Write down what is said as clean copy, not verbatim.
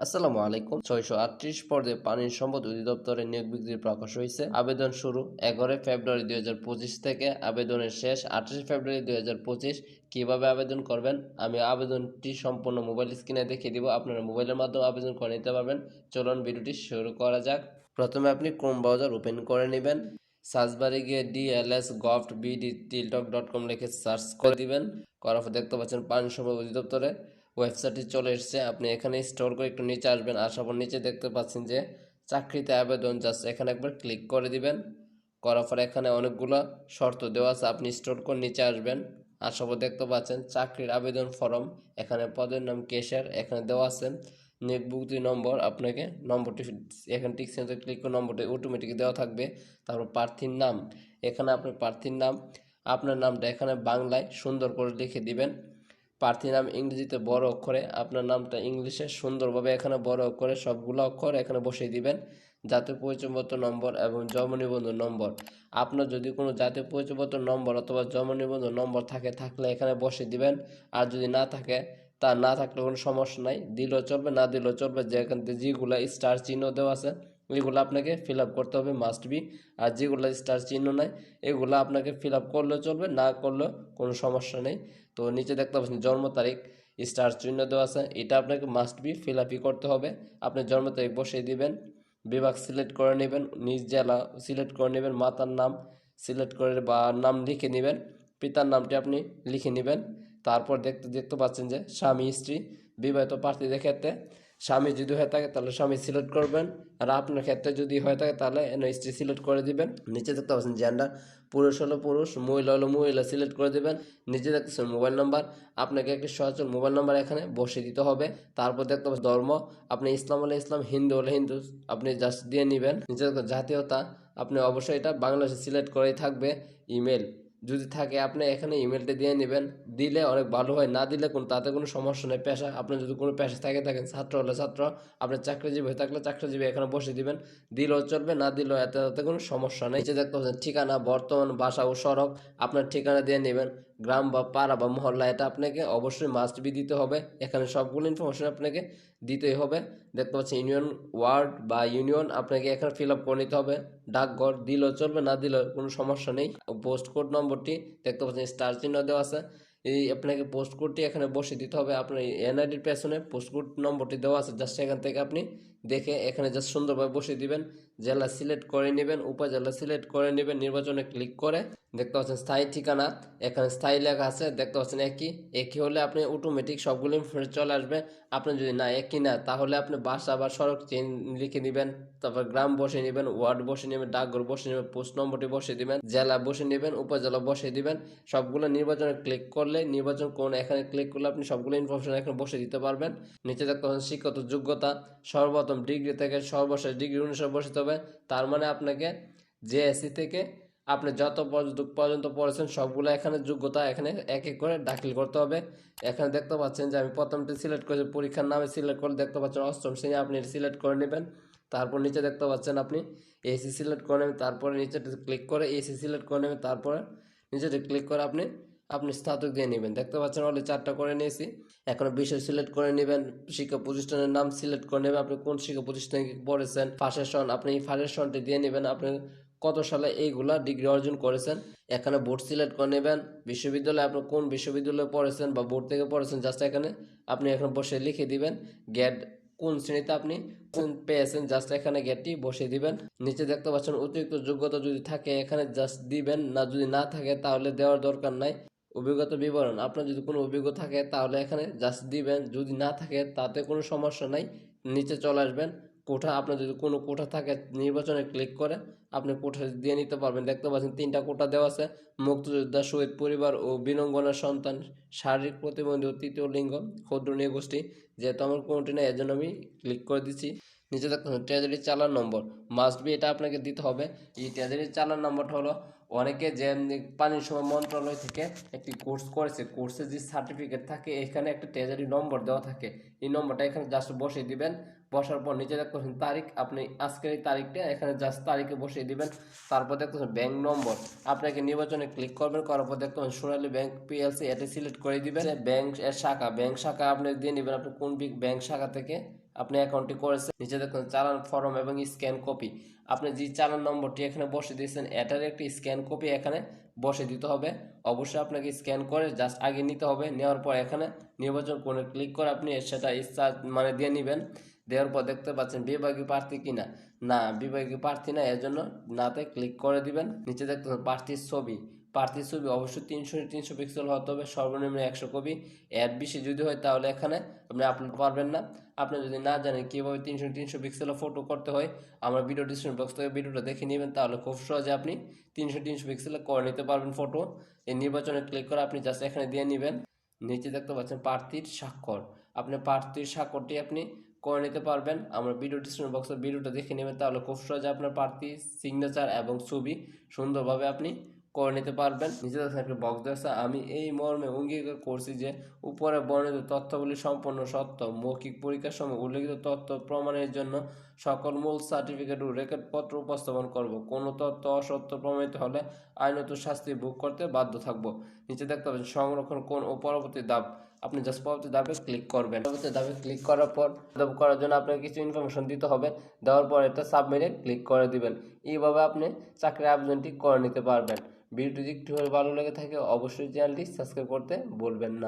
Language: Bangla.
আসসালামু আলাইকুম। 638 পদে পানি সম্পদ অধিদপ্তরের নিয়োগ বিজ্ঞপ্তি প্রকাশ হয়েছে। আবেদন শুরু 11 ফেব্রুয়ারি 2025 থেকে, আবেদনের শেষ 28 ফেব্রুয়ারি 2025। কিভাবে আবেদন করবেন আমি আবেদনটি সম্পূর্ণ মোবাইল স্ক্রিনে দেখিয়ে দিব। আপনারা মোবাইলের মাধ্যমে আবেদন করে নিতে পারবেন। চলুন ভিডিওটি শুরু করা যাক। প্রথমে আপনি ক্রোম ব্রাউজার ওপেন করে নেবেন। সার্চ বারে গিয়ে dls.gov.bd.tiltok.com লিখে সার্চ করে দিবেন। করার পর দেখতে পাচ্ছেন পানি সম্পদ অধিদপ্তরে ওয়েবসাইটটি চলে এসেছে। আপনি এখানে স্ক্রল করে একটু নিচে আসবেন। আসার পর নিচে দেখতে পাচ্ছেন যে চাকরিতে আবেদন, জাস্ট এখানে একবার ক্লিক করে দিবেন। করার পর এখানে অনেকগুলো শর্ত দেওয়া আছে, আপনি স্ক্রল করে নিচে আসবেন। আসার পর দেখতে পাচ্ছেন চাকরির আবেদন ফর্ম। এখানে পদের নাম ক্যাশিয়ার এখানে দেওয়া আছে। নিয়োগ বিজ্ঞপ্তি নম্বর, আপনাকে নম্বরটি এখানে টিক চিহ্নতে ক্লিক করে নম্বরটি অটোমেটিক দেওয়া থাকবে। তারপর প্রার্থীর নাম, এখানে আপনার প্রার্থীর নাম, আপনার নামটা এখানে বাংলায় সুন্দর করে লিখে দিবেন। প্রার্থীর নাম ইংরেজিতে বড় অক্ষরে, আপনার নামটা ইংলিশে সুন্দরভাবে এখানে বড় অক্ষরে সবগুলো অক্ষর এখানে বসিয়ে দিবেন। জাতীয় পরিচয়পত্র নম্বর এবং জন্ম নিবন্ধন নম্বর, আপনার যদি কোনো জাতীয় পরিচয়পত্র নম্বর অথবা জন্ম নিবন্ধন নম্বর থাকলে এখানে বসিয়ে দিবেন। আর যদি না থাকে, তা না থাকলে কোনো সমস্যা নাই, দিলেও চলবে না দিলেও চলবে। যেখান থেকে যেগুলো স্টার চিহ্ন দেওয়া আছে এগুলো আপনাকে ফিল আপ করতে হবে, মাস্ট বি। আর যেগুলো স্টার চিহ্ন নাই এগুলো আপনাকে ফিল আপ করলেও চলবে, না করলেও কোনো সমস্যা নেই। তো নিচে দেখতে পাচ্ছেন জন্ম তারিখ স্টার চিহ্ন দেওয়া আছে, এটা আপনাকে মাস্ট বি ফিল আপই করতে হবে। আপনি জন্ম তারিখ বসিয়ে দিবেন। বিভাগ সিলেক্ট করে নেবেন, নিজ জেলা সিলেক্ট করে নেবেন, মাতার নাম সিলেক্ট করে বা নাম লিখে নেবেন, পিতার নামটি আপনি লিখে নেবেন। তারপর দেখতে পাচ্ছেন যে স্বামী স্ত্রী, বিবাহিত প্রার্থীদের ক্ষেত্রে স্বামী যদি হয়ে থাকে তাহলে স্বামী সিলেক্ট করবেন, আর আপনার ক্ষেত্রে যদি হয়ে থাকে তাহলে স্ত্রী সিলেক্ট করে দিবেন। নিচে দেখতে পাচ্ছেন জেন্ডার, পুরুষ হলো পুরুষ, মহিলা হলো মহিলা সিলেক্ট করে দেবেন। নিচে দেখতেছেন মোবাইল নাম্বার, আপনাকে একটি সচল মোবাইল নাম্বার এখানে বসিয়ে দিতে হবে। তারপর দেখতে পাচ্ছেন ধর্ম, আপনি ইসলাম হলে ইসলাম, হিন্দু হলে হিন্দু আপনি জাস্ট দিয়ে নেবেন। নিচে জাতীয়তা, আপনি অবশ্যই এটা বাংলাদেশে সিলেক্ট করেই থাকবে। ইমেল যদি থাকে আপনি এখানে ইমেলটা দিয়ে নেবেন, দিলে অনেক ভালো হয়, না দিলে তাতে কোনো সমস্যা নেই। পেশা, আপনি যদি কোনো পেশা থাকেন, ছাত্র হলে ছাত্র, আপনি চাকরিজীবী হয়ে থাকলে চাকরিজীবী এখানে বসে দিবেন। দিলেও চলবে, না দিলেও তাতে কোনো সমস্যা নেই। নিচে দেখতে পাচ্ছেন ঠিকানা, বর্তমান বাসা ও সড়ক, আপনার ঠিকানা দিয়ে নেবেন। গ্রাম বা পাড়া বা মহল্লা, এটা আপনাকে অবশ্যই মাস্ট বি দিতে হবে। এখানে সবগুলো ইনফরমেশন আপনাকে দিতেই হবে। দেখতে পাচ্ছেন ইউনিয়ন ওয়ার্ড বা ইউনিয়ন, আপনাকে এখানে ফিল আপ করে নিতে হবে। ডাকঘর দিলেও চলবে, না দিলেও কোনো সমস্যা নেই। পোস্ট কোড নম্বরটি দেখতে পাচ্ছেন স্টার চিহ্ন দেওয়া আছে, এই আপনাকে পোস্ট কোডটি এখানে বসে দিতে হবে। আপনার এনআইডির পেছনে পোস্ট কোড নম্বরটি দেওয়া আছে, জাস্ট এখান থেকে আপনি দেখে এখানে জাস্ট সুন্দরভাবে বসিয়ে দিবেন। জেলা সিলেক্ট করে নেবেন, উপজেলা সিলেক্ট করে নেবেন, নির্বাচনে ক্লিক করে দেখতে পাচ্ছেন স্থায়ী ঠিকানা, এখানে স্থায়ী লেখা আছে। দেখতে পাচ্ছেন একই হলে আপনি অটোমেটিক সবগুলো ইনফরমেশন চলে আসবে। আপনি যদি না একই না, তাহলে আপনি বাসা বা সড়ক চেন লিখে নেবেন, তারপর গ্রাম বসে নেবেন, ওয়ার্ড বসে নেবেন, ডাকঘর বসে নেবেন, পোস্ট নম্বরটি বসে দিবেন, জেলা বসে নেবেন, উপজেলা বসে দিবেন। সবগুলো নির্বাচনে ক্লিক করলে নির্বাচন কোন এখানে ক্লিক করলে আপনি সবগুলো ইনফরমেশন এখানে বসে দিতে পারবেন। নিচে দেখতে পাচ্ছেন শিক্ষাগত যোগ্যতা, সর্বপ্রথম ডিগ্রি থেকে সর্বশেষ ডিগ্রি অনুসারে বসিতে হবে। তার মানে আপনাকে জেএসসি থেকে আপনি যত পর্যন্ত পড়েছেন সবগুলো এখানে যোগ্যতা এখানে এক এক করে দাখিল করতে হবে। এখানে দেখতে পাচ্ছেন যে আমি প্রথমটি সিলেক্ট করেছি, পরীক্ষার নামে সিলেক্ট করে দেখতে পাচ্ছেন অষ্টম শ্রেণী, আপনি সিলেক্ট করে নেবেন। তারপর নিচে দেখতে পাচ্ছেন আপনি এসি সিলেক্ট করে নেবেন, তারপরে নিচে ক্লিক করে এসি সিলেক্ট করে নেবেন, তারপরে নিচেতে ক্লিক করে আপনি স্নাতক দিয়ে নেবেন। দেখতে পাচ্ছেন অলরেডি 4টা করে নিয়েছি। এখন বিষয় সিলেক্ট করে নেবেন, শিক্ষা প্রতিষ্ঠানের নাম সিলেক্ট করে নেবেন, আপনি কোন শিক্ষা প্রতিষ্ঠানে পড়েছেন, ফার্স্টের সন আপনি এই ফার্স্টের সনটি দিয়ে নেবেন, আপনি কত সালে এইগুলা ডিগ্রি অর্জন করেছেন। এখানে বোর্ড সিলেক্ট করে নেবেন, বিশ্ববিদ্যালয়ে আপনি কোন বিশ্ববিদ্যালয়ে পড়েছেন বা বোর্ড থেকে পড়েছেন, জাস্ট এখানে আপনি বসে লিখে দিবেন। গ্রেড কোন শ্রেণীতে আপনি পেয়েছেন, জাস্ট এখানে গ্রেডটি বসিয়ে দিবেন। নিচে দেখতে পাচ্ছেন অতিরিক্ত যোগ্যতা যদি থাকে এখানে জাস্ট দিবেন, না যদি না থাকে তাহলে দেওয়ার দরকার নাই। অভিজ্ঞতা বিবরণ, আপনার যদি কোনো অভিজ্ঞতা থাকে তাহলে এখানে জাস্ট দিবেন, যদি না থাকে তাতে কোনো সমস্যা নাই, নিচে চলে আসবেন। কোঠা, আপনার যদি কোনো কোঠা থাকে নির্বাচনে ক্লিক করে আপনি কোঠা দিয়ে নিতে পারবেন। দেখতে পাচ্ছেন 3টা কোঠা দেওয়া আছে, মুক্তিযোদ্ধা, শহীদ পরিবার ও বীরাঙ্গনার সন্তান, শারীরিক প্রতিবন্ধী ও তৃতীয় লিঙ্গ, ক্ষুদ্র নৃগোষ্ঠী। যেহেতু আমার কোনোটি নেই এর জন্য আমি ক্লিক করে দিচ্ছি। নিচে দেখতে পাচ্ছেন ট্রেজারি চালান নম্বর, মাস্ট বি এটা আপনাকে দিতে হবে। এই ট্রেজারি চালান নম্বরটা হলো অনেকে যে পানি সময় মন্ত্রণালয় থেকে একটি কোর্স করেছে, কোর্সের যে সার্টিফিকেট থাকে এখানে একটা ট্রেজারি নম্বর দেওয়া থাকে, এই নম্বরটা এখানে জাস্ট বসিয়ে দিবেন। বসার পর নিচে দেখতে পাচ্ছেন তারিখ, আপনি আজকের এই তারিখটা এখানে জাস্ট তারিখে বসিয়ে দিবেন। তারপর দেখতে পাচ্ছেন ব্যাংক নম্বর, আপনাকে নির্বাচনে ক্লিক করবেন, করার পর দেখতে পাচ্ছেন সোনালী ব্যাংক পিএলসি, এটা সিলেক্ট করে দিবেন। ব্যাংক শাখা আপনি দিয়ে নেবেন, আপনি কোন ব্যাংক শাখা থেকে আপনি অ্যাকাউন্টটি করেছেন। নিচে দেখুন চালান ফর্ম এবং স্ক্যান কপি। আপনি যে চালান নম্বরটি এখানে বসে দিয়েছেন এটার একটি স্ক্যান কপি এখানে বসে দিতে হবে। অবশ্যই আপনাকে স্ক্যান করে জাস্ট আগে নিতে হবে। নেওয়ার পর এখানে নির্বাচন করে ক্লিক করে আপনি সেটা ইচ্ছা মানে দিয়ে নেবেন। দেওয়ার পর দেখতে পাচ্ছেন বিভাগীয় প্রার্থী কিনা, না বিভাগীয় প্রার্থী না, এর জন্য নাতে ক্লিক করে দিবেন। নিচে দেখতে পাচ্ছেন প্রার্থীর ছবি অবশ্যই 300 পিক্সেল হতে হবে, সর্বনিম্ন 100 কপি। এর বেশি যদি হয় তাহলে এখানে আপনি আপলোড পারবেন না। আপনি যদি না জানেন কীভাবে 300 পিক্সেলের ফটো করতে হয়, আমার ভিডিও ডিসক্রিপশন বক্স থেকে ভিডিওটা দেখে নেবেন, তাহলে খুব সহজে আপনি 300 পিক্সেলে করে নিতে পারবেন ফটো। এই নির্বাচনে ক্লিক করে আপনি জাস্ট এখানে দিয়ে নেবেন। নিচে দেখতে পাচ্ছেন প্রার্থীর স্বাক্ষর, আপনি প্রার্থীর স্বাক্ষরটি আপনি করে নিতে পারবেন। আমার ভিডিও ডিসক্রিপশন বক্সের ভিডিওটা দেখে নেবেন, তাহলে খুব সহজে আপনার প্রার্থী সিগনেচার এবং ছবি সুন্দরভাবে আপনি করে নিতে পারবেন। নিচে দেখেন একটা বক্স দেওয়া, আমি এই মর্মে অঙ্গীকার করছি যে উপরে বর্ণিত তথ্যগুলি সম্পূর্ণ সত্য। মৌখিক পরীক্ষার সময় উল্লেখিত তথ্য প্রমাণের জন্য সকল মূল সার্টিফিকেট ও রেকর্ডপত্র উপস্থাপন করব। কোনো তথ্য অসত্য প্রমাণিত হলে আইনত শাস্তি ভোগ করতে বাধ্য থাকব। নিচে দেখতে পাবেন সংরক্ষণ কোন ও পরবর্তী ধাপ, আপনি জাস্ট পরবর্তী ধাপে ক্লিক করবেন। পরবর্তী ধাপে ক্লিক করার পর করার জন্য আপনাকে কিছু ইনফরমেশন দিতে হবে। দেওয়ার পর এটা সাবমিটে ক্লিক করে দিবেন। এইভাবে আপনি চাকরির আবেদনটি করে নিতে পারবেন। ভিডিওটি একটু ভালো লেগে থাকে অবশ্যই চ্যানেলটি সাবস্ক্রাইব করতে ভুলবেন না।